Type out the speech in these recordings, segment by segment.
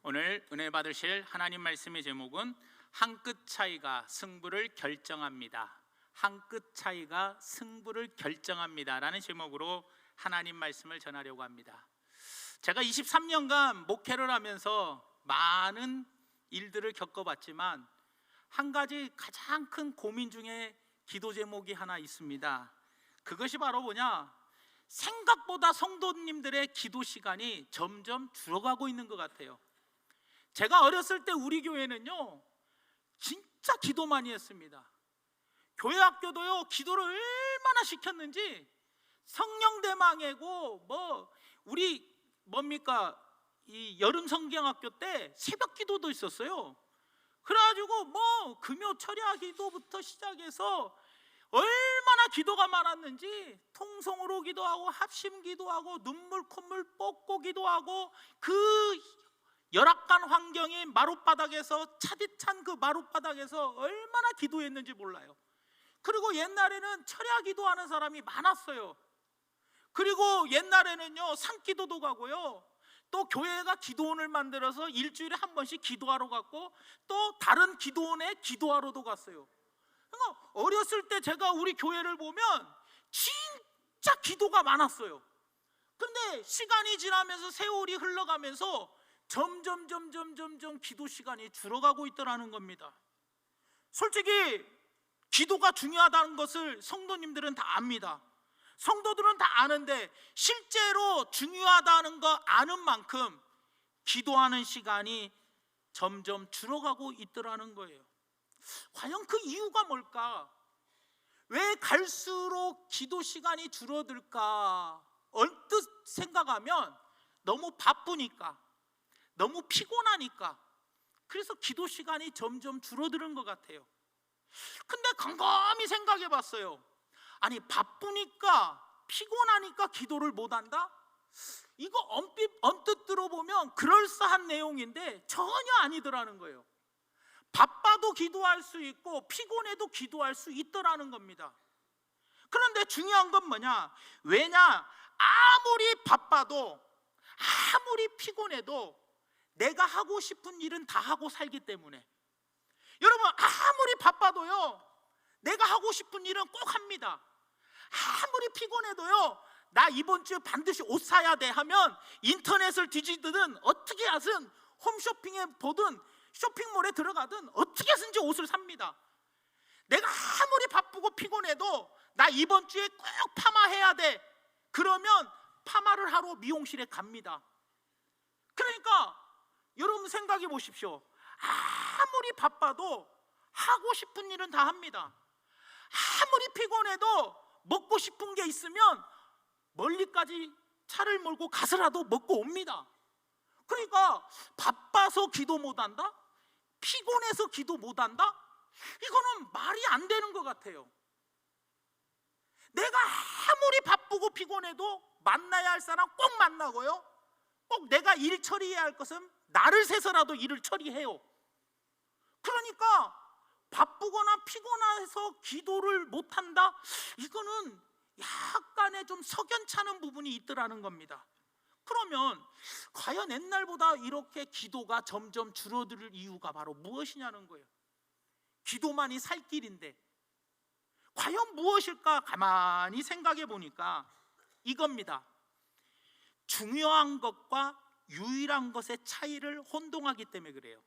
오늘 은혜 받으실 하나님 말씀의 제목은 한 끗 차이가 승부를 결정합니다. 한 끗 차이가 승부를 결정합니다 라는 제목으로 하나님 말씀을 전하려고 합니다. 제가 23년간 목회를 하면서 많은 일들을 겪어봤지만 한 가지 가장 큰 고민 중에 기도 제목이 하나 있습니다. 그것이 바로 뭐냐? 생각보다 성도님들의 기도 시간이 점점 줄어가고 있는 것 같아요. 제가 어렸을 때 우리 교회는요 진짜 기도 많이 했습니다. 교회 학교도요 기도를 얼마나 시켰는지 성령 대망회고 우리 이 여름 성경학교 때 새벽 기도도 있었어요. 그래가지고 금요 철야 기도부터 시작해서 얼마나 기도가 많았는지 통성으로 기도하고 합심 기도하고 눈물 콧물 뽑고 기도하고 그 열악한 환경의 마룻바닥에서 차디찬 그 마룻바닥에서 얼마나 기도했는지 몰라요. 그리고 옛날에는 철야 기도하는 사람이 많았어요. 그리고 옛날에는요 산기도도 가고요, 또 교회가 기도원을 만들어서 일주일에 한 번씩 기도하러 갔고 또 다른 기도원에 기도하러도 갔어요. 그러니까 어렸을 때 제가 우리 교회를 보면 진짜 기도가 많았어요. 근데 시간이 지나면서 세월이 흘러가면서 점점 기도 시간이 줄어가고 있더라는 겁니다. 솔직히 기도가 중요하다는 것을 성도님들은 다 압니다. 성도들은 다 아는데 실제로 중요하다는 거 아는 만큼 기도하는 시간이 점점 줄어가고 있더라는 거예요. 과연 그 이유가 뭘까? 왜 갈수록 기도 시간이 줄어들까? 얼뜻 생각하면 너무 바쁘니까, 너무 피곤하니까, 그래서 기도 시간이 점점 줄어드는 것 같아요. 근데 곰곰이 생각해 봤어요. 아니 바쁘니까 피곤하니까 기도를 못한다? 이거 언뜻 들어보면 그럴싸한 내용인데 전혀 아니더라는 거예요. 바빠도 기도할 수 있고 피곤해도 기도할 수 있더라는 겁니다. 그런데 중요한 건 뭐냐? 왜냐? 아무리 바빠도 아무리 피곤해도 내가 하고 싶은 일은 다 하고 살기 때문에, 여러분 아무리 바빠도요 내가 하고 싶은 일은 꼭 합니다. 아무리 피곤해도요 나 이번 주에 반드시 옷 사야 돼 하면 인터넷을 뒤지든 어떻게 하든 홈쇼핑에 보든 쇼핑몰에 들어가든 어떻게 해서든지 옷을 삽니다. 내가 아무리 바쁘고 피곤해도 나 이번 주에 꼭 파마해야 돼 그러면 파마를 하러 미용실에 갑니다. 그러니까 여러분 생각해 보십시오. 아무리 바빠도 하고 싶은 일은 다 합니다. 아무리 피곤해도 먹고 싶은 게 있으면 멀리까지 차를 몰고 가서라도 먹고 옵니다. 그러니까 바빠서 기도 못한다? 피곤해서 기도 못한다? 이거는 말이 안 되는 것 같아요. 내가 아무리 바쁘고 피곤해도 만나야 할 사람 꼭 만나고요, 꼭 내가 일 처리해야 할 것은 나를 새서라도 일을 처리해요. 그러니까 바쁘거나 피곤해서 기도를 못한다? 이거는 약간의 좀 석연찮은 부분이 있더라는 겁니다. 그러면 과연 옛날보다 이렇게 기도가 점점 줄어들 이유가 바로 무엇이냐는 거예요. 기도만이 살 길인데 과연 무엇일까? 가만히 생각해 보니까 이겁니다. 중요한 것과 유일한 것의 차이를 혼동하기 때문에 그래요.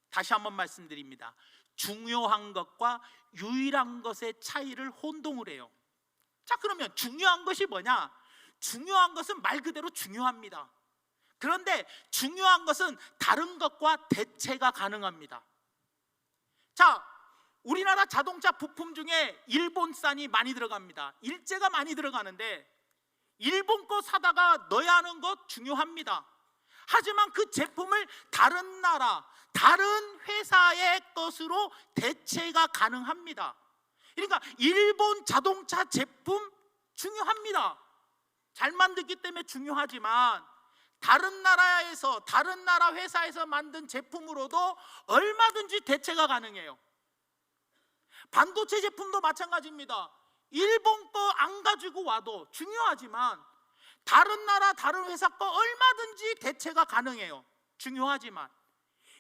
다시 한번 말씀드립니다. 중요한 것과 유일한 것의 차이를 혼동을 해요. 자, 그러면 중요한 것이 뭐냐? 중요한 것은 말 그대로 중요합니다. 그런데 중요한 것은 다른 것과 대체가 가능합니다. 자, 우리나라 자동차 부품 중에 일본산이 많이 들어갑니다. 일제가 많이 들어가는데 일본 거 사다가 넣어야 하는 것 중요합니다. 하지만 그 제품을 다른 나라, 다른 회사의 것으로 대체가 가능합니다. 그러니까 일본 자동차 제품 중요합니다. 잘 만들기 때문에 중요하지만 다른 나라에서, 다른 나라 회사에서 만든 제품으로도 얼마든지 대체가 가능해요. 반도체 제품도 마찬가지입니다. 일본 거 안 가지고 와도 중요하지만 다른 나라, 다른 회사 거 얼마든지 대체가 가능해요. 중요하지만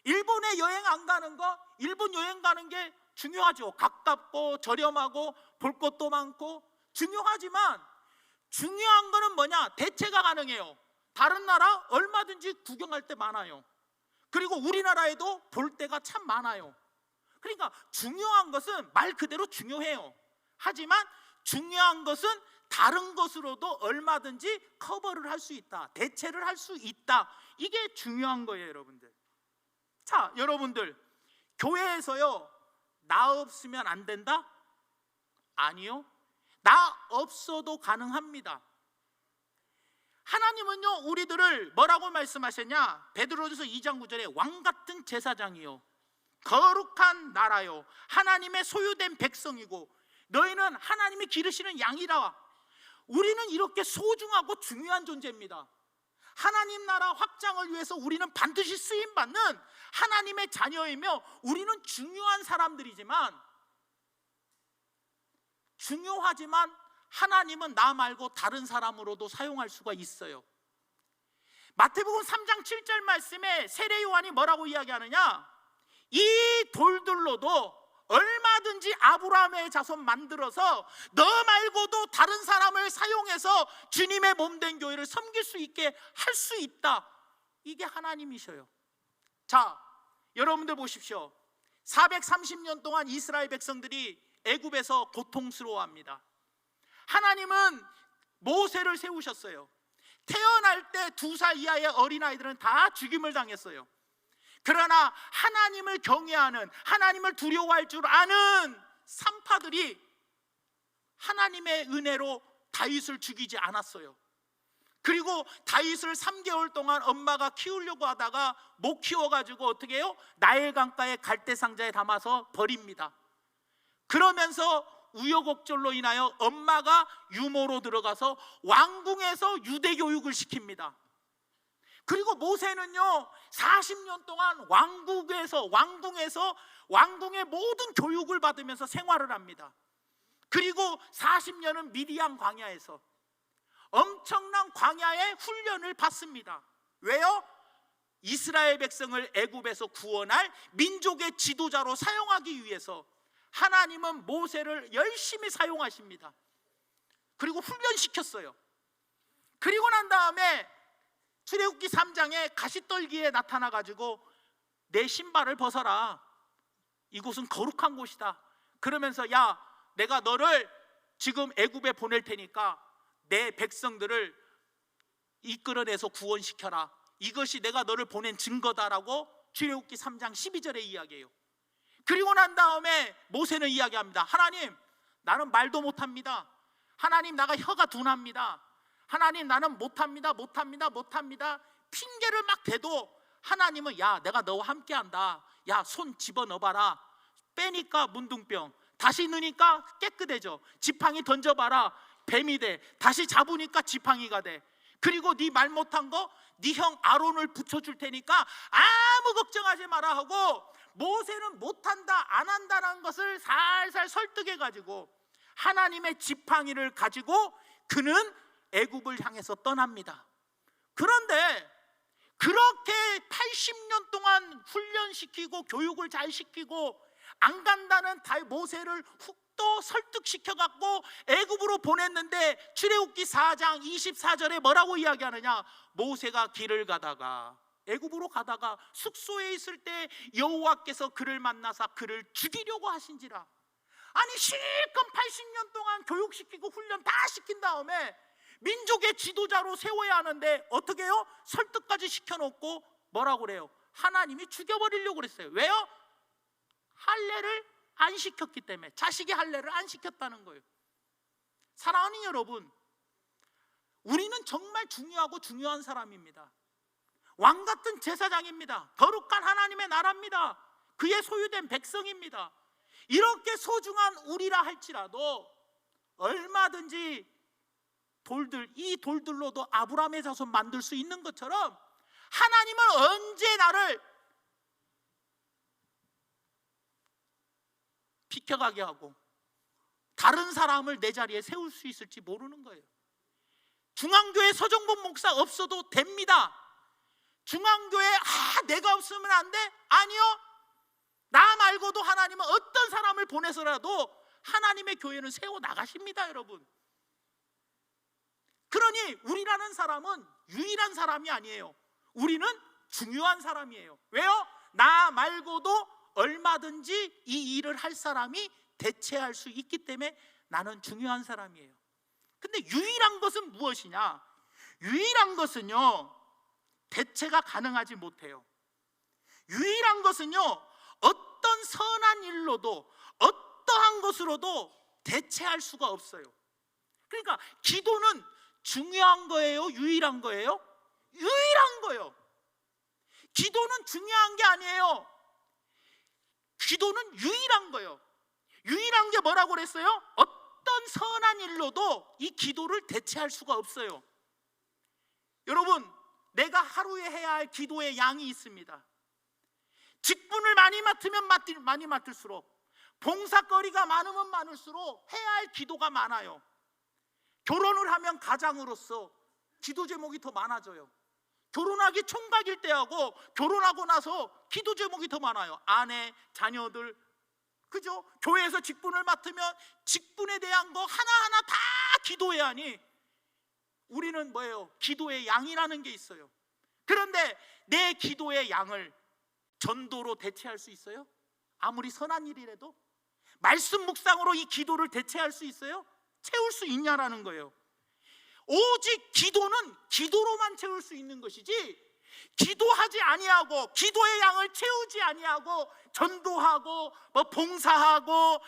일본에 여행 안 가는 거, 일본 여행 가는 게 중요하죠. 가깝고 저렴하고 볼 것도 많고 중요하지만 중요한 거는 뭐냐? 대체가 가능해요. 다른 나라 얼마든지 구경할 때 많아요. 그리고 우리나라에도 볼 데가 참 많아요. 그러니까 중요한 것은 말 그대로 중요해요. 하지만 중요한 것은 다른 것으로도 얼마든지 커버를 할 수 있다, 대체를 할 수 있다. 이게 중요한 거예요, 여러분들. 자, 여러분들, 교회에서요 나 없으면 안 된다? 아니요, 나 없어도 가능합니다. 하나님은요 우리들을 뭐라고 말씀하셨냐? 베드로전서 2장 9절에 왕같은 제사장이요 거룩한 나라요 하나님의 소유된 백성이고 너희는 하나님이 기르시는 양이라. 우리는 이렇게 소중하고 중요한 존재입니다. 하나님 나라 확장을 위해서 우리는 반드시 쓰임받는 하나님의 자녀이며 우리는 중요한 사람들이지만, 중요하지만 하나님은 나 말고 다른 사람으로도 사용할 수가 있어요. 마태복음 3장 7절 말씀에 세례 요한이 뭐라고 이야기하느냐? 이 돌들로도 얼마든지 아브라함의 자손 만들어서 너 말고도 다른 사람을 사용해서 주님의 몸된 교회를 섬길 수 있게 할 수 있다. 이게 하나님이셔요. 자, 여러분들 보십시오. 430년 동안 이스라엘 백성들이 애굽에서 고통스러워합니다. 하나님은 모세를 세우셨어요. 태어날 때 2살 이하의 어린아이들은 다 죽임을 당했어요. 그러나 하나님을 경외하는, 하나님을 두려워할 줄 아는 산파들이 하나님의 은혜로 다윗을 죽이지 않았어요. 그리고 다윗을 3개월 동안 엄마가 키우려고 하다가 못 키워가지고 어떻게 해요? 나일 강가에 갈대 상자에 담아서 버립니다. 그러면서 우여곡절로 인하여 엄마가 유모로 들어가서 왕궁에서 유대 교육을 시킵니다. 그리고 모세는요 40년 동안 왕궁에서 왕궁의 모든 교육을 받으면서 생활을 합니다. 그리고 40년은 미디안 광야에서 엄청난 광야의 훈련을 받습니다. 왜요? 이스라엘 백성을 애굽에서 구원할 민족의 지도자로 사용하기 위해서 하나님은 모세를 열심히 사용하십니다. 그리고 훈련시켰어요. 그리고 난 다음에 출애굽기 3장에 가시떨기에 나타나가지고 내 신발을 벗어라, 이곳은 거룩한 곳이다. 그러면서 야, 내가 너를 지금 애굽에 보낼 테니까 내 백성들을 이끌어내서 구원시켜라. 이것이 내가 너를 보낸 증거다라고 출애굽기 3장 12절에 이야기해요. 그리고 난 다음에 모세는 이야기합니다. 하나님, 나는 말도 못합니다. 하나님, 나가 혀가 둔합니다. 하나님, 나는 못합니다. 핑계를 막 대도 하나님은 야, 내가 너와 함께한다. 야, 손 집어넣어봐라. 빼니까 문둥병, 다시 넣으니까 깨끗해져. 지팡이 던져봐라, 뱀이 돼. 다시 잡으니까 지팡이가 돼. 그리고 네 말 못한 거 네 형 아론을 붙여줄 테니까 아무 걱정하지 마라 하고, 모세는 못한다 안 한다는 것을 살살 설득해가지고 하나님의 지팡이를 가지고 그는 애굽을 향해서 떠납니다. 그런데 그렇게 80년 동안 훈련시키고 교육을 잘 시키고 안 간다는 모세를 또 설득시켜갖고 애굽으로 보냈는데 출애굽기 4장 24절에 뭐라고 이야기하느냐? 모세가 길을 가다가, 애굽으로 가다가 숙소에 있을 때 여호와께서 그를 만나사 그를 죽이려고 하신지라. 아니 실컷 80년 동안 교육시키고 훈련 다 시킨 다음에 민족의 지도자로 세워야 하는데 어떻게 해요? 설득까지 시켜놓고 뭐라고 그래요? 하나님이 죽여버리려고 그랬어요. 왜요? 할례를 안 시켰기 때문에. 자식이 할례를 안 시켰다는 거예요. 사랑하는 여러분, 우리는 정말 중요하고 중요한 사람입니다. 왕같은 제사장입니다. 거룩한 하나님의 나라입니다. 그의 소유된 백성입니다. 이렇게 소중한 우리라 할지라도 얼마든지 이 돌들로도 아브라함의 자손 만들 수 있는 것처럼 하나님은 언제 나를 비켜가게 하고 다른 사람을 내 자리에 세울 수 있을지 모르는 거예요. 중앙교회 서정범 목사 없어도 됩니다. 중앙교회 내가 없으면 안 돼? 아니요. 나 말고도 하나님은 어떤 사람을 보내서라도 하나님의 교회는 세워 나가십니다, 여러분. 그러니 우리라는 사람은 유일한 사람이 아니에요. 우리는 중요한 사람이에요. 왜요? 나 말고도 얼마든지 이 일을 할 사람이 대체할 수 있기 때문에 나는 중요한 사람이에요. 근데 유일한 것은 무엇이냐? 유일한 것은요, 대체가 가능하지 못해요. 유일한 것은요, 어떤 선한 일로도 어떠한 것으로도 대체할 수가 없어요. 그러니까 기도는 중요한 거예요? 유일한 거예요? 유일한 거예요. 기도는 중요한 게 아니에요. 기도는 유일한 거예요. 유일한 게 뭐라고 그랬어요? 어떤 선한 일로도 이 기도를 대체할 수가 없어요. 여러분, 내가 하루에 해야 할 기도의 양이 있습니다. 직분을 많이 맡으면 많이 맡을수록, 봉사거리가 많으면 많을수록 해야 할 기도가 많아요. 결혼을 하면 가장으로서 기도 제목이 더 많아져요. 결혼하기 총각일 때하고 결혼하고 나서 기도 제목이 더 많아요. 아내, 자녀들, 그죠? 교회에서 직분을 맡으면 직분에 대한 거 하나하나 다 기도해야 하니 우리는 뭐예요? 기도의 양이라는 게 있어요. 그런데 내 기도의 양을 전도로 대체할 수 있어요? 아무리 선한 일이라도? 말씀 묵상으로 이 기도를 대체할 수 있어요? 채울 수 있냐라는 거예요. 오직 기도는 기도로만 채울 수 있는 것이지, 기도하지 아니하고 기도의 양을 채우지 아니하고 전도하고 봉사하고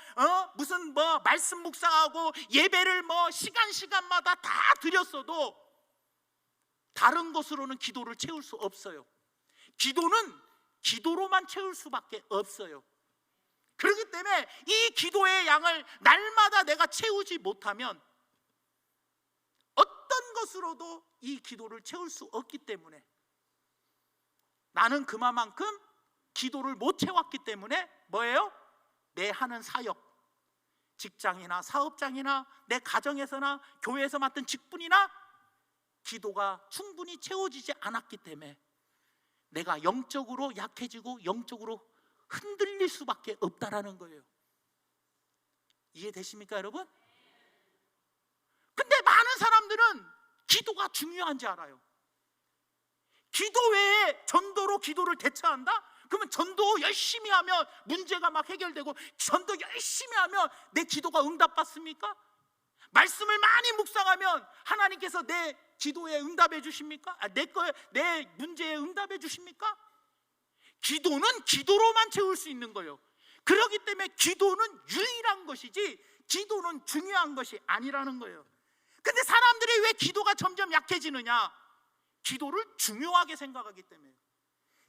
무슨 말씀 묵상하고 예배를 시간마다 다 드렸어도 다른 것으로는 기도를 채울 수 없어요. 기도는 기도로만 채울 수밖에 없어요. 그렇기 때문에 이 기도의 양을 날마다 내가 채우지 못하면 어떤 것으로도 이 기도를 채울 수 없기 때문에, 나는 그만큼 기도를 못 채웠기 때문에 뭐예요? 내 하는 사역, 직장이나 사업장이나 내 가정에서나 교회에서 맡은 직분이나 기도가 충분히 채워지지 않았기 때문에 내가 영적으로 약해지고 영적으로 흔들릴 수밖에 없다라는 거예요. 이해되십니까, 여러분? 근데 많은 사람들은 기도가 중요한지 알아요. 기도 외에 전도로 기도를 대체한다? 그러면 전도 열심히 하면 문제가 막 해결되고, 전도 열심히 하면 내 기도가 응답받습니까? 말씀을 많이 묵상하면 하나님께서 내 기도에 응답해 주십니까? 내 문제에 응답해 주십니까? 기도는 기도로만 채울 수 있는 거예요. 그렇기 때문에 기도는 유일한 것이지 기도는 중요한 것이 아니라는 거예요. 근데 사람들이 왜 기도가 점점 약해지느냐? 기도를 중요하게 생각하기 때문에.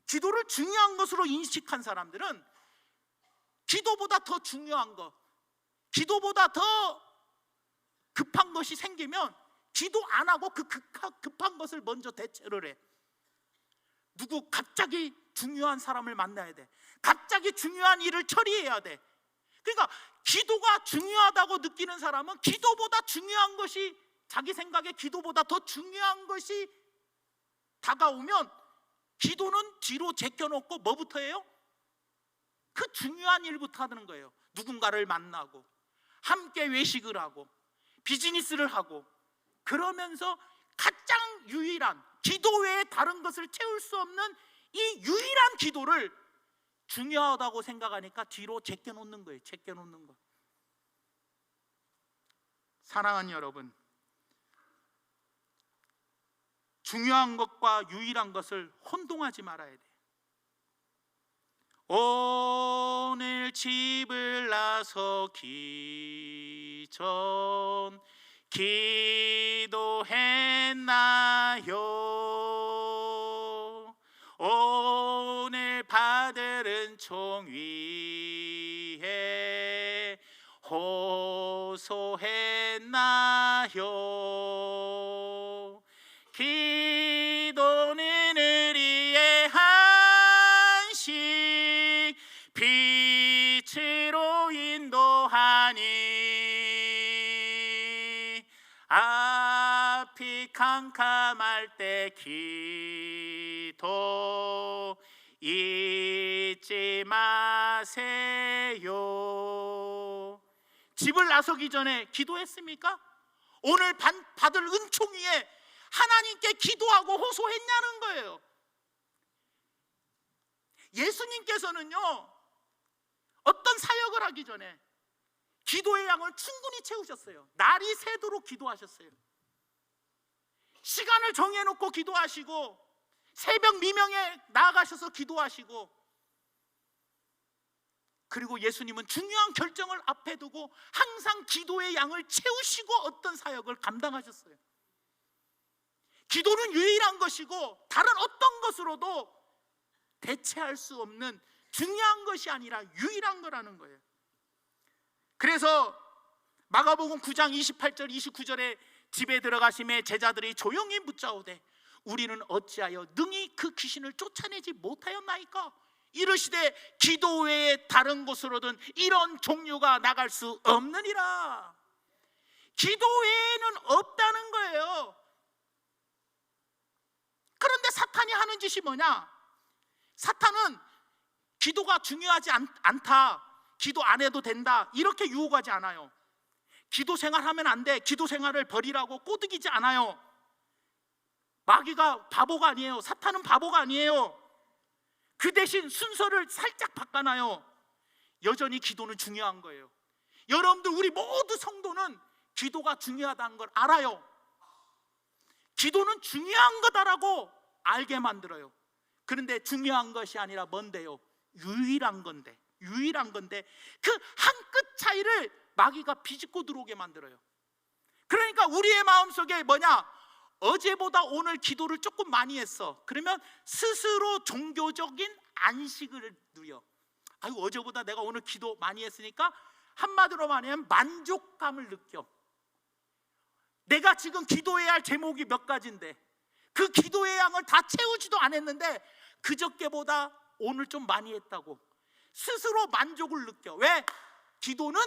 기도를 중요한 것으로 인식한 사람들은 기도보다 더 중요한 것, 기도보다 더 급한 것이 생기면 기도 안 하고 그 급한 것을 먼저 대체를 해. 갑자기 중요한 사람을 만나야 돼. 갑자기 중요한 일을 처리해야 돼. 그러니까 기도가 중요하다고 느끼는 사람은 기도보다 중요한 것이, 자기 생각에 기도보다 더 중요한 것이 다가오면 기도는 뒤로 제껴놓고 뭐부터 해요? 그 중요한 일부터 하는 거예요. 누군가를 만나고 함께 외식을 하고 비즈니스를 하고, 그러면서 가장 유일한, 기도 외에 다른 것을 채울 수 없는 이 유일한 기도를 중요하다고 생각하니까 뒤로 제껴놓는 거예요. 제껴놓는 거. 사랑하는 여러분, 중요한 것과 유일한 것을 혼동하지 말아야 돼요. 오늘 집을 나서기 전 기도했나요? 오늘 받을 은총 위에 호소했나요? 기도는 의리의 한식, 빛으로 인도하니 앞이 캄캄할 때 기도 약속도 잊지 마세요. 집을 나서기 전에 기도했습니까? 오늘 받을 은총 위에 하나님께 기도하고 호소했냐는 거예요. 예수님께서는요, 어떤 사역을 하기 전에 기도의 양을 충분히 채우셨어요. 날이 새도록 기도하셨어요. 시간을 정해놓고 기도하시고, 새벽 미명에 나아가셔서 기도하시고, 그리고 예수님은 중요한 결정을 앞에 두고 항상 기도의 양을 채우시고 어떤 사역을 감당하셨어요. 기도는 유일한 것이고 다른 어떤 것으로도 대체할 수 없는 중요한 것이 아니라 유일한 거라는 거예요. 그래서 마가복음 9장 28절 29절에 집에 들어가심에 제자들이 조용히 묻자오되 우리는 어찌하여 능히 그 귀신을 쫓아내지 못하였나이까? 이르시되 기도 외에 다른 곳으로든 이런 종류가 나갈 수 없느니라. 기도 외에는 없다는 거예요. 그런데 사탄이 하는 짓이 뭐냐? 사탄은 기도가 중요하지 않다, 기도 안 해도 된다, 이렇게 유혹하지 않아요. 기도 생활하면 안 돼, 기도 생활을 버리라고 꼬드기지 않아요. 마귀가 바보가 아니에요. 사탄은 바보가 아니에요. 그 대신 순서를 살짝 바꿔놔요. 여전히 기도는 중요한 거예요. 여러분들, 우리 모두 성도는 기도가 중요하다는 걸 알아요. 기도는 중요한 거다라고 알게 만들어요. 그런데 중요한 것이 아니라 뭔데요? 유일한 건데 그 한 끗 차이를 마귀가 비집고 들어오게 만들어요. 그러니까 우리의 마음속에 뭐냐? 어제보다 오늘 기도를 조금 많이 했어. 그러면 스스로 종교적인 안식을 누려. 아유, 어제보다 내가 오늘 기도 많이 했으니까 한마디로 말하면 만족감을 느껴. 내가 지금 기도해야 할 제목이 몇 가지인데 그 기도의 양을 다 채우지도 않았는데 그저께보다 오늘 좀 많이 했다고 스스로 만족을 느껴. 왜? 기도는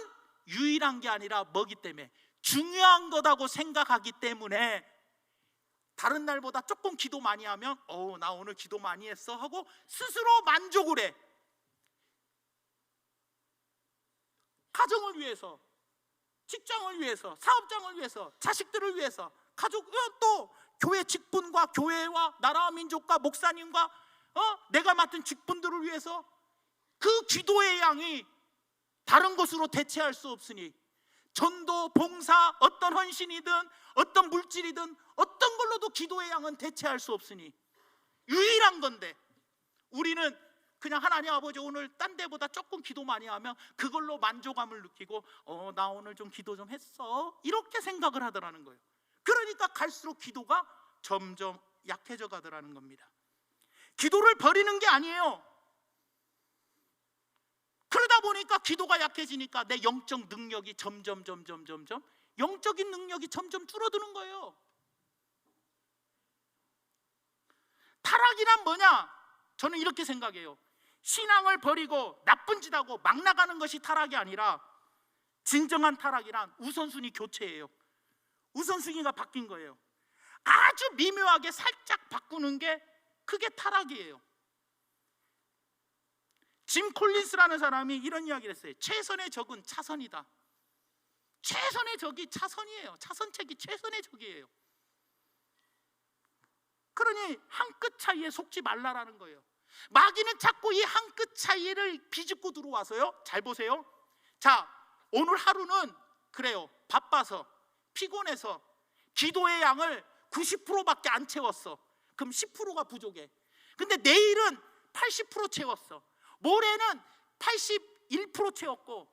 유일한 게 아니라 뭐기 때문에, 중요한 거다고 생각하기 때문에 다른 날보다 조금 기도 많이 하면 나 오늘 기도 많이 했어 하고 스스로 만족을 해. 가정을 위해서, 직장을 위해서, 사업장을 위해서, 자식들을 위해서, 가족, 또 교회 직분과 교회와 나라와 민족과 목사님과 내가 맡은 직분들을 위해서 그 기도의 양이 다른 것으로 대체할 수 없으니, 전도, 봉사, 어떤 헌신이든 어떤 물질이든 어떤 걸로도 기도의 양은 대체할 수 없으니 유일한 건데, 우리는 그냥 하나님 아버지 오늘 딴 데보다 조금 기도 많이 하면 그걸로 만족감을 느끼고 나 오늘 좀 기도 좀 했어, 이렇게 생각을 하더라는 거예요. 그러니까 갈수록 기도가 점점 약해져 가더라는 겁니다. 기도를 버리는 게 아니에요. 그러다 보니까 기도가 약해지니까 내 영적 능력이 점점 영적인 능력이 점점 줄어드는 거예요. 타락이란 뭐냐? 저는 이렇게 생각해요. 신앙을 버리고 나쁜 짓 하고 막 나가는 것이 타락이 아니라, 진정한 타락이란 우선순위 교체예요. 우선순위가 바뀐 거예요. 아주 미묘하게 살짝 바꾸는 게 그게 타락이에요. 짐 콜린스라는 사람이 이런 이야기를 했어요. 최선의 적은 차선이다. 최선의 적이 차선이에요. 차선책이 최선의 적이에요. 그러니 한 끗 차이에 속지 말라라는 거예요. 마귀는 자꾸 이 한 끗 차이를 비집고 들어와서요, 잘 보세요. 자, 오늘 하루는 그래요, 바빠서 피곤해서 기도의 양을 90%밖에 안 채웠어. 그럼 10%가 부족해. 근데 내일은 80% 채웠어. 모레는 81% 채웠고,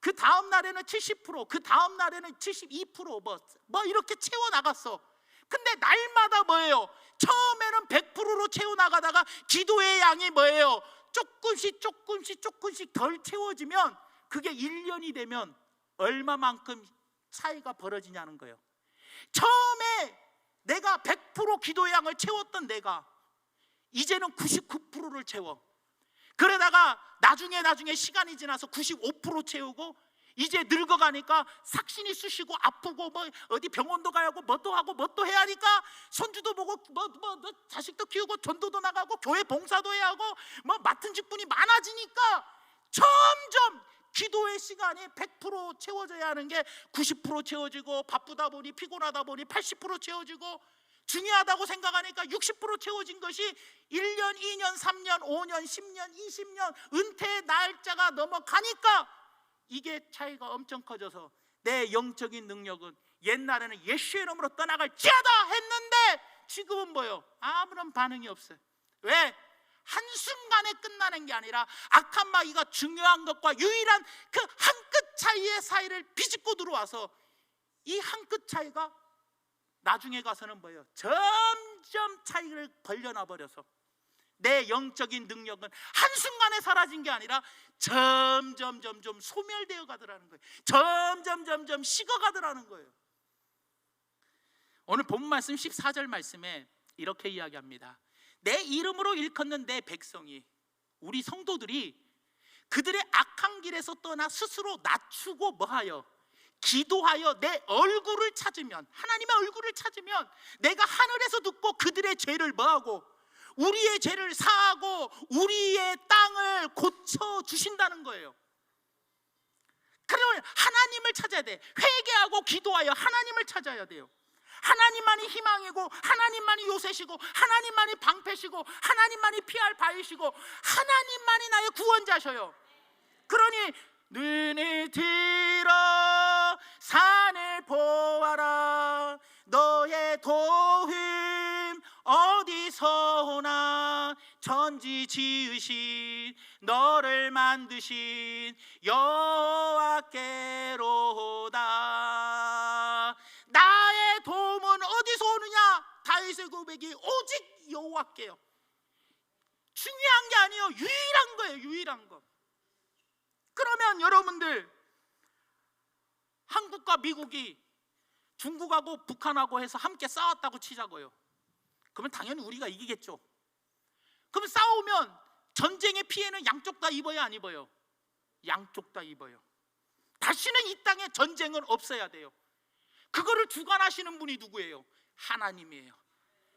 그 다음 날에는 70%, 그 다음 날에는 72%, 뭐 이렇게 채워 나갔어. 근데 날마다 뭐예요? 처음에는 100%로 채워 나가다가 기도의 양이 뭐예요? 조금씩 덜 채워지면 그게 1년이 되면 얼마만큼 차이가 벌어지냐는 거예요. 처음에 내가 100% 기도의 양을 채웠던 내가 이제는 99%를 채워. 그러다가 나중에 시간이 지나서 95% 채우고 이제 늙어가니까 삭신이 쑤시고 아프고 뭐 어디 병원도 가야 하고 뭣도 하고 뭣도 해야 하니까 손주도 보고 뭐 자식도 키우고 전도도 나가고 교회 봉사도 해야 하고 뭐 맡은 직분이 많아지니까 점점 기도의 시간이 100% 채워져야 하는 게 90% 채워지고, 바쁘다 보니 피곤하다 보니 80% 채워지고, 중요하다고 생각하니까 60% 채워진 것이 1년, 2년, 3년, 5년, 10년, 20년 은퇴의 날짜가 넘어가니까 이게 차이가 엄청 커져서 내 영적인 능력은 옛날에는 예수의 이름으로 떠나갈지어다 했는데 지금은 뭐요? 아무런 반응이 없어요. 왜? 한순간에 끝나는 게 아니라 악한 마귀가 중요한 것과 유일한 그 한 끗 차이의 사이를 비집고 들어와서 이 한 끗 차이가 나중에 가서는 뭐예요? 점점 차이를 벌려놔 버려서 내 영적인 능력은 한순간에 사라진 게 아니라 점점 소멸되어 가더라는 거예요. 점점 식어가더라는 거예요. 오늘 본 말씀 14절 말씀에 이렇게 이야기합니다. 내 이름으로 일컫는 내 백성이, 우리 성도들이 그들의 악한 길에서 떠나 스스로 낮추고 뭐하여? 기도하여 내 얼굴을 찾으면, 하나님의 얼굴을 찾으면 내가 하늘에서 듣고 그들의 죄를 뭐하고? 우리의 죄를 사하고 우리의 땅을 고쳐주신다는 거예요. 그러면 하나님을 찾아야 돼. 회개하고 기도하여 하나님을 찾아야 돼요. 하나님만이 희망이고, 하나님만이 요새시고, 하나님만이 방패시고, 하나님만이 피할 바위시고, 하나님만이 나의 구원자셔요. 그러니 눈을 들어 산을 보아라. 너의 도움 어디서 오나? 천지 지으신 너를 만드신 여호와께로다. 나의 도움은 어디서 오느냐? 다윗의 고백이 오직 여호와께요. 중요한 게 아니에요. 유일한 거예요. 유일한 거. 그러면 여러분들, 한국과 미국이 중국하고 북한하고 해서 함께 싸웠다고 치자고요. 그러면 당연히 우리가 이기겠죠. 그럼 싸우면 전쟁의 피해는 양쪽 다 입어야 안 입어요? 양쪽 다 입어요. 다시는 이 땅에 전쟁은 없어야 돼요. 그거를 주관하시는 분이 누구예요? 하나님이에요.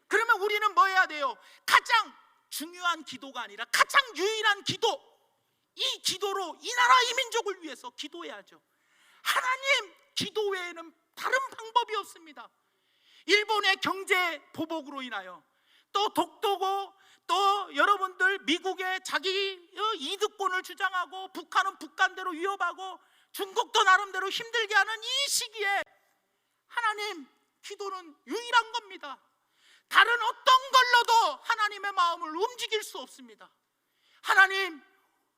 그러면 우리는 뭐 해야 돼요? 가장 중요한 기도가 아니라 가장 유일한 기도, 이 기도로 이 나라 이 민족을 위해서 기도해야죠. 하나님, 기도 외에는 다른 방법이 없습니다. 일본의 경제 보복으로 인하여, 또 독도고, 또 여러분들 미국의 자기 이득권을 주장하고, 북한은 북한대로 위협하고, 중국도 나름대로 힘들게 하는 이 시기에 하나님, 기도는 유일한 겁니다. 다른 어떤 걸로도 하나님의 마음을 움직일 수 없습니다. 하나님,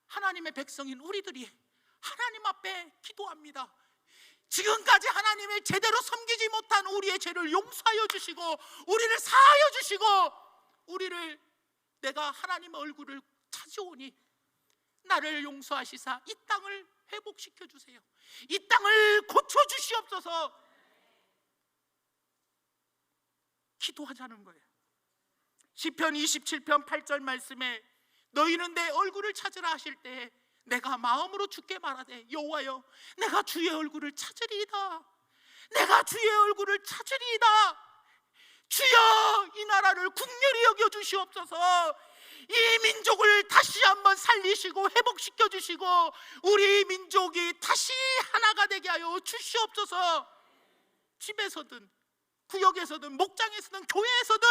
하나님의 백성인 우리들이 하나님 앞에 기도합니다. 지금까지 하나님을 제대로 섬기지 못한 우리의 죄를 용서하여 주시고, 우리를 사하여 주시고, 우리를, 내가 하나님의 얼굴을 찾아오니 나를 용서하시사 이 땅을 회복시켜 주세요. 이 땅을 고쳐 주시옵소서. 기도하자는 거예요. 시편 27편 8절 말씀에 너희는 내 얼굴을 찾으라 하실 때에 내가 마음으로 주께 말하되, 여호와여, 내가 주의 얼굴을 찾으리이다. 내가 주의 얼굴을 찾으리이다. 주여, 이 나라를 긍휼히 여겨 주시옵소서. 이 민족을 다시 한번 살리시고 회복시켜 주시고, 우리 민족이 다시 하나가 되게 하여 주시옵소서. 집에서든 구역에서든 목장에서든 교회에서든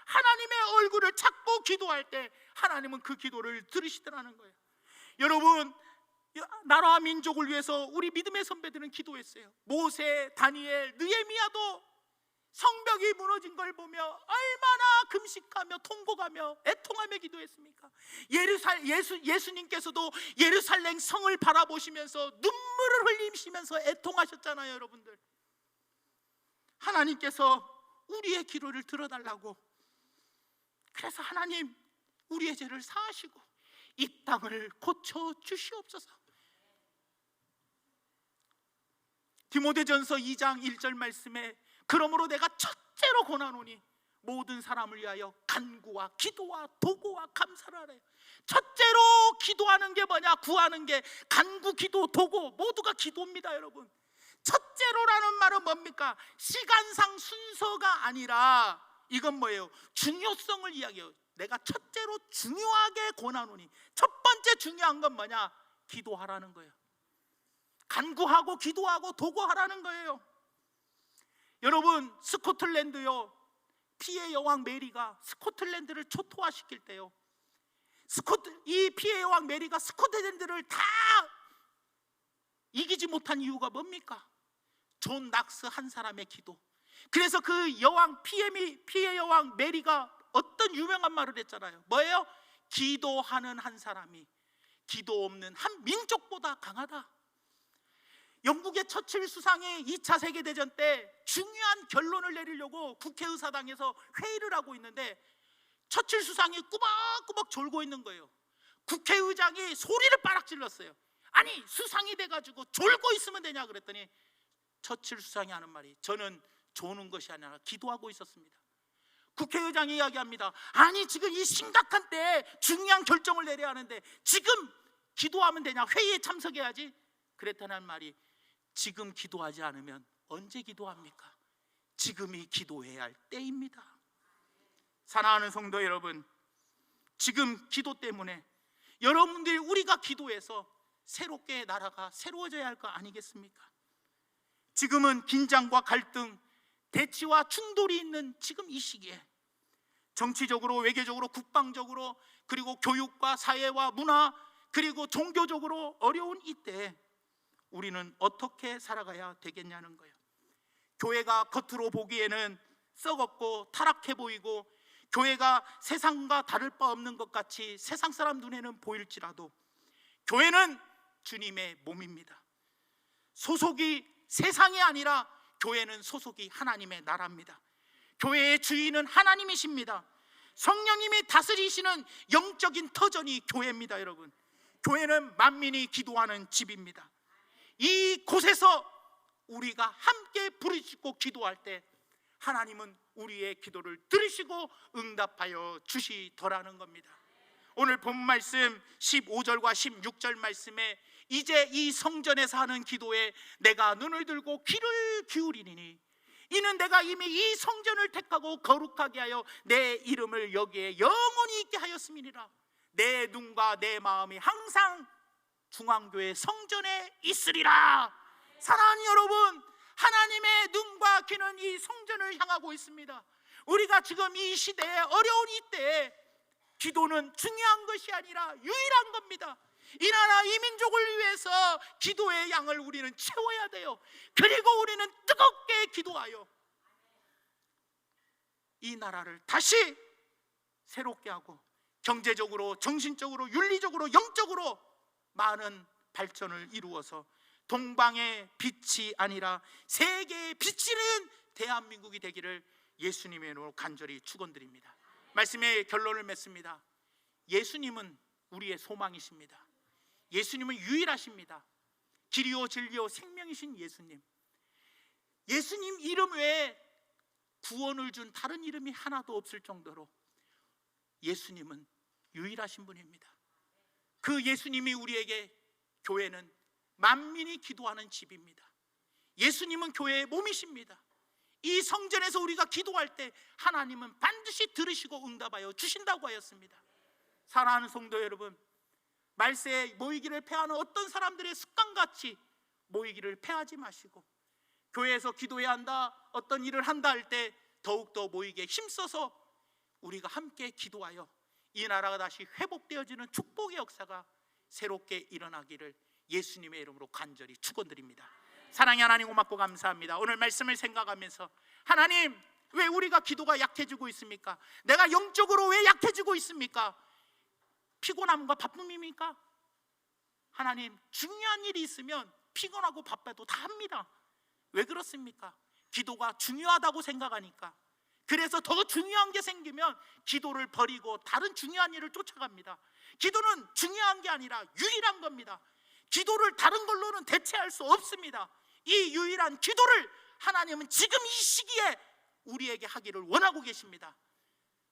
하나님의 얼굴을 찾고 기도할 때 하나님은 그 기도를 들으시더라는 거예요. 여러분, 나라와 민족을 위해서 우리 믿음의 선배들은 기도했어요. 모세, 다니엘, 느헤미야도 성벽이 무너진 걸 보며 얼마나 금식하며 통곡하며 애통하며 기도했습니까? 예수님께서도 예루살렘 성을 바라보시면서 눈물을 흘리시면서 애통하셨잖아요. 여러분들, 하나님께서 우리의 기도를 들어달라고, 그래서 하나님, 우리의 죄를 사하시고 이 땅을 고쳐 주시옵소서. 디모데전서 2장 1절 말씀에 그러므로 내가 첫째로 권하노니 모든 사람을 위하여 간구와 기도와 도구와 감사를 하래요. 첫째로 기도하는 게 뭐냐? 구하는 게 간구, 기도, 도구, 모두가 기도입니다. 여러분, 첫째로라는 말은 뭡니까? 시간상 순서가 아니라 이건 뭐예요? 중요성을 이야기해요. 내가 첫째로 중요하게 권하노니, 첫 번째 중요한 건 뭐냐? 기도하라는 거예요. 간구하고 기도하고 도구하라는 거예요. 여러분, 스코틀랜드요, 피해 여왕 메리가 스코틀랜드를 초토화시킬 때요, 이 피해 여왕 메리가 스코틀랜드를 다 이기지 못한 이유가 뭡니까? 존 낙스 한 사람의 기도. 그래서 그 여왕 피해 여왕 메리가 어떤 유명한 말을 했잖아요. 뭐예요? 기도하는 한 사람이 기도 없는 한 민족보다 강하다. 영국의 처칠 수상이 2차 세계대전 때 중요한 결론을 내리려고 국회의사당에서 회의를 하고 있는데 처칠 수상이 꾸벅꾸벅 졸고 있는 거예요. 국회의장이 소리를 빠락 질렀어요. 아니, 수상이 돼가지고 졸고 있으면 되냐 그랬더니 처칠 수상이 하는 말이, 저는 조는 것이 아니라 기도하고 있었습니다. 국회의장이 이야기합니다. 아니, 지금 이 심각한 때에 중요한 결정을 내려야 하는데 지금 기도하면 되냐? 회의에 참석해야지. 그랬다는 말이, 지금 기도하지 않으면 언제 기도합니까? 지금이 기도해야 할 때입니다. 사랑하는 성도 여러분, 지금 기도 때문에 여러분들이, 우리가 기도해서 새롭게 나라가 새로워져야 할 거 아니겠습니까? 지금은 긴장과 갈등, 대치와 충돌이 있는 지금 이 시기에 정치적으로, 외교적으로, 국방적으로, 그리고 교육과 사회와 문화, 그리고 종교적으로 어려운 이때에 우리는 어떻게 살아가야 되겠냐는 거예요. 교회가 겉으로 보기에는 썩었고 타락해 보이고, 교회가 세상과 다를 바 없는 것 같이 세상 사람 눈에는 보일지라도 교회는 주님의 몸입니다. 소속이 세상이 아니라 교회는 소속이 하나님의 나라입니다. 교회의 주인은 하나님이십니다. 성령님이 다스리시는 영적인 터전이 교회입니다. 여러분, 교회는 만민이 기도하는 집입니다. 이 곳에서 우리가 함께 부르짖고 기도할 때 하나님은 우리의 기도를 들으시고 응답하여 주시더라는 겁니다. 오늘 본 말씀 15절과 16절 말씀에, 이제 이 성전에서 하는 기도에 내가 눈을 들고 귀를 기울이니 이는 내가 이미 이 성전을 택하고 거룩하게 하여 내 이름을 여기에 영원히 있게 하였음이니라. 내 눈과 내 마음이 항상 중앙교회 성전에 있으리라. 사랑하는 여러분, 하나님의 눈과 귀는 이 성전을 향하고 있습니다. 우리가 지금 이 시대에, 어려운 이때에 기도는 중요한 것이 아니라 유일한 겁니다. 이 나라, 이 민족을 위해서 기도의 양을 우리는 채워야 돼요. 그리고 우리는 뜨겁게 기도하여 이 나라를 다시 새롭게 하고 경제적으로, 정신적으로, 윤리적으로, 영적으로 많은 발전을 이루어서 동방의 빛이 아니라 세계의 비치는 대한민국이 되기를 예수님의 이름으로 간절히 축원드립니다. 말씀의 결론을 맺습니다. 예수님은 우리의 소망이십니다. 예수님은 유일하십니다. 길이요 진리요 생명이신 예수님. 예수님 이름 외에 구원을 준 다른 이름이 하나도 없을 정도로 예수님은 유일하신 분입니다. 그 예수님이 우리에게, 교회는 만민이 기도하는 집입니다. 예수님은 교회의 몸이십니다. 이 성전에서 우리가 기도할 때 하나님은 반드시 들으시고 응답하여 주신다고 하였습니다. 사랑하는 성도 여러분, 말세에 모이기를 패하는 어떤 사람들의 습관같이 모이기를 패하지 마시고, 교회에서 기도해야 한다, 어떤 일을 한다 할 때 더욱더 모이게 힘써서 우리가 함께 기도하여 이 나라가 다시 회복되어지는 축복의 역사가 새롭게 일어나기를 예수님의 이름으로 간절히 축원드립니다. 사랑의 하나님, 고맙고 감사합니다. 오늘 말씀을 생각하면서, 하나님, 왜 우리가 기도가 약해지고 있습니까? 내가 영적으로 왜 약해지고 있습니까? 피곤함과 바쁨입니까? 하나님, 중요한 일이 있으면 피곤하고 바빠도 다 합니다. 왜 그렇습니까? 기도가 중요하다고 생각하니까. 그래서 더 중요한 게 생기면 기도를 버리고 다른 중요한 일을 쫓아갑니다. 기도는 중요한 게 아니라 유일한 겁니다. 기도를 다른 걸로는 대체할 수 없습니다. 이 유일한 기도를 하나님은 지금 이 시기에 우리에게 하기를 원하고 계십니다.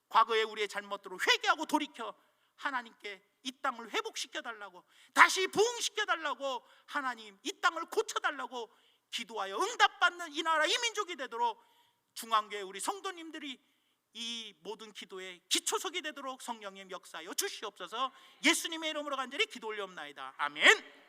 과거에 우리의 잘못들을 회개하고 돌이켜 하나님께 이 땅을 회복시켜 달라고, 다시 부흥시켜 달라고, 하나님 이 땅을 고쳐 달라고 기도하여 응답받는 이 나라 이 민족이 되도록 중앙교회 우리 성도님들이 이 모든 기도의 기초석이 되도록 성령님 역사하여 주시옵소서. 예수님의 이름으로 간절히 기도 올려옵나이다. 아멘.